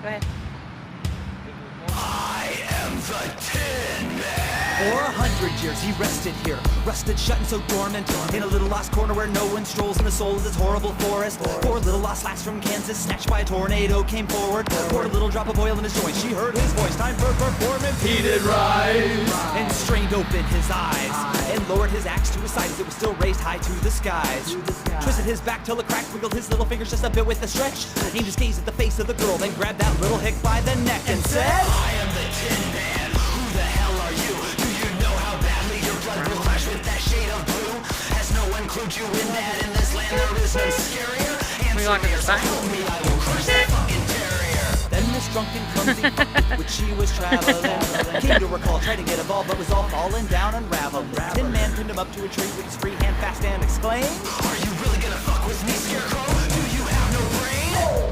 Go ahead. I am the Tinman. For 100 years he rested here, rusted shut and so dormant, in a little lost corner where no one strolls in the soul of this horrible forest. Poor little lost lass from Kansas, snatched by a tornado, came forward. Poured a little drop of oil in his joint, she heard his voice, time for performance. He did rise, and strained open his eyes, and lowered his axe to his side as it was still raised high to the skies. Twisted his back till the crack, wiggled his little fingers just a bit with a stretch, aimed his gaze at the face of the girl, then grabbed that little hick by the neck and said, I am the Tinman. Who the hell are you? Do you know how badly your blood will clash with that shade of blue? Has no one clued you in that in this land there is no scarier? We want to Answer decide. told me I will crush that fucking terrier. Then this drunken clumsy with which she was traveling came to her call, tried to get involved, but was all falling down, unraveled. Tinman pinned him up to a tree with his free hand fast and exclaimed, Are you really gonna fuck with me, Scarecrow? Do you have no brain?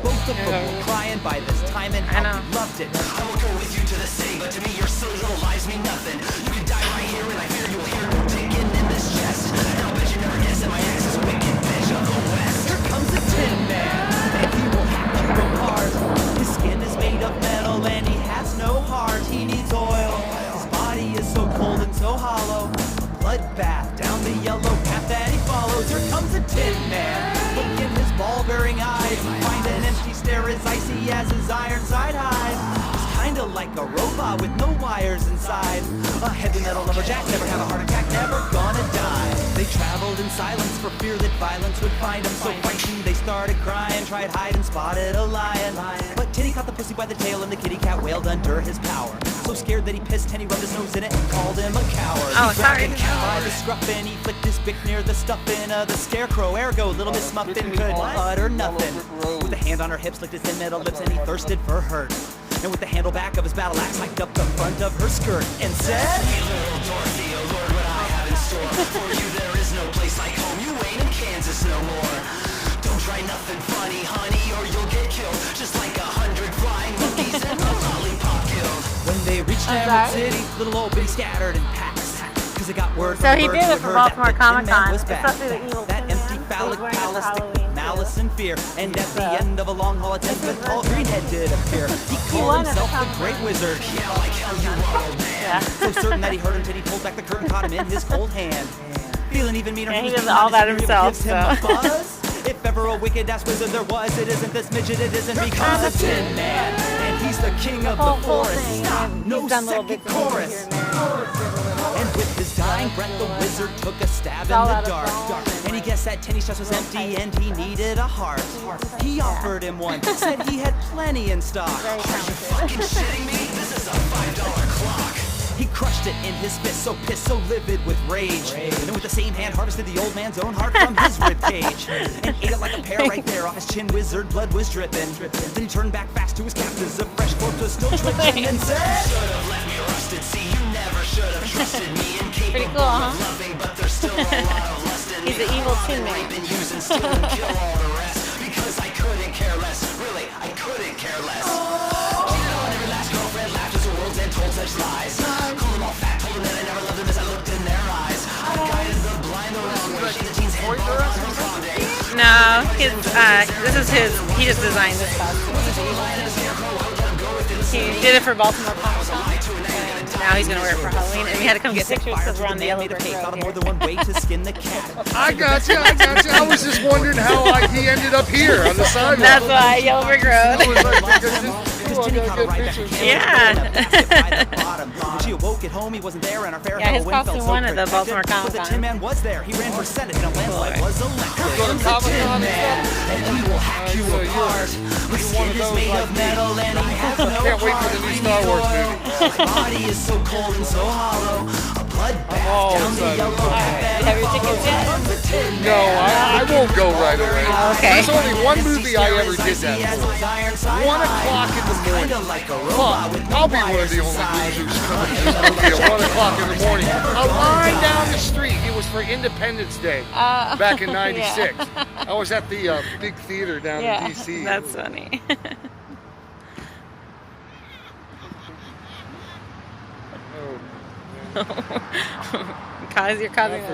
both of them were crying by this time and how he loved it. I will go with you to the city, but to me your silly little lies mean nothing. You can die right here, and I fear you'll hear no ticking in this chest. And I'll bet you never guess that my axe is a wicked bitch of the West. Here comes the Tinman, and he will hack you apart. His skin is made of metal and he has no heart. He needs oil, his body is so cold and so hollow. A bloodbath down the yellow path that he follows. Here comes the Tinman, look in his ball-bearing eyes. Find an empty stare as icy as his Ironside hide. He's kinda like a robot with no wires inside. A heavy metal lumberjack, never have a heart attack, never gonna die. They traveled in silence for fear that violence would find them. So frightened they started crying, tried hide and spotted a lion. But Tinny caught the pussy by the tail and the kitty cat wailed under his power. So scared that he pissed, Tinny rubbed his nose in it and called him a coward. Oh, sorry. By the scruff and he flicked his bick near the stuffin' of the scarecrow. Ergo, little Miss Muffin could utter nothing. With a hand on her hips, licked his thin metal lips, and he thirsted for hurt. And with the handle back of his battle axe, hiked up the front of her skirt and said, Hey little Dorothy, oh Lord, what I have in store for you there is no place like home. You ain't in Kansas no more. Don't try nothing funny, honey, or you'll get killed. Just like 100 flying monkeys and a lollipop guild. When they reached Emerald City, little old bitty scattered in packs. Cause they got word So from he the did birds it who for had heard Baltimore that the Comic Tinman Con. was It's back. supposed to be the evil That Tinman. empty phallic He was wearing it palace for stick with Halloween. malice and fear. And at the end of a long haul attendant, tall greenhead did appear. He called won at the himself the Comic-Con. Great Wizard. Yeah, like hell you are, old man. Yeah. So certain that he heard him till he pulled back the curtain, caught him in his cold hand. Feeling even meaner, Yeah, he was does beating all on that his himself, gives him a so. buzz. If ever a wicked-ass wizard there was, it isn't this midget, it isn't because of Tinman. And he's the king of the Whole forest. thing. Stop, He's no done little second bits and pieces chorus. here and there. And with his dying breath, the wizard took a stab in all the out of dark. bone. And he guessed that Tinny's chest was empty and he needed a heart. He offered him one, said he had plenty in stock. Very talented. Fucking shitting me? This is a $5 clock. He crushed it in his fist, so pissed, so livid with rage. And with the same hand harvested the old man's own heart from his ribcage. And ate it like a pear right there off his chin, wizard blood was dripping. Then he turned back fast to his captors, a fresh corpse was still twitching and said, Should have left me rusted. See, you never should have trusted me. Pretty Incapable cool, huh? of loving, but there's still a lot of lust in me. He's the evil Tin I've Man. been using, steal, and kill all the rest because I couldn't care less. Really, I couldn't care less. Cheated on every last girlfriend, laughed as the world's end, told such lies. Called them all fat, told them that I never loved them as I looked in their eyes. I guided the blind the wrong way. She the teens head ball on her prom day. No, this is his. He just designed this costume. He did it for Baltimore Comic Con. Now he's gonna wear it for Halloween, and we had to come get pictures because we're on the yellow brick road more here. than one way to skin the cat. I got you. I was just wondering how he ended up here on the sidewalk. That's why yellow brick I road. was like, because Tinny I caught a got ride good back to pictures. Yeah. When she awoke at home, he wasn't there, and our fair Yeah, his Halloween felt costume so won at the protected. Baltimore But the Comic-Con. Tinman was there. He ran for Senate, and a landslide Boy. was elected. Go to Comic-Con and Tinman, stuff? and he will hack you So you're- apart. His you're one skin of is those made like of me. metal, and he has no Can't wait for heart. the new He Star needs Wars oil. movie. His body is so cold and so hollow. A bloodbath all down the excited. yellow path that Have he your tickets yet? follows. The Tinman. No, I won't go right away. Okay. There's only one movie I ever did that for. 1 o'clock in the morning. Fuck, I'll be one of the only losers coming to this movie at 1 o'clock in the morning. A line down the street. It was for Independence Day back in '96. I was at the big theater down in D.C. That's funny. Oh, You're causing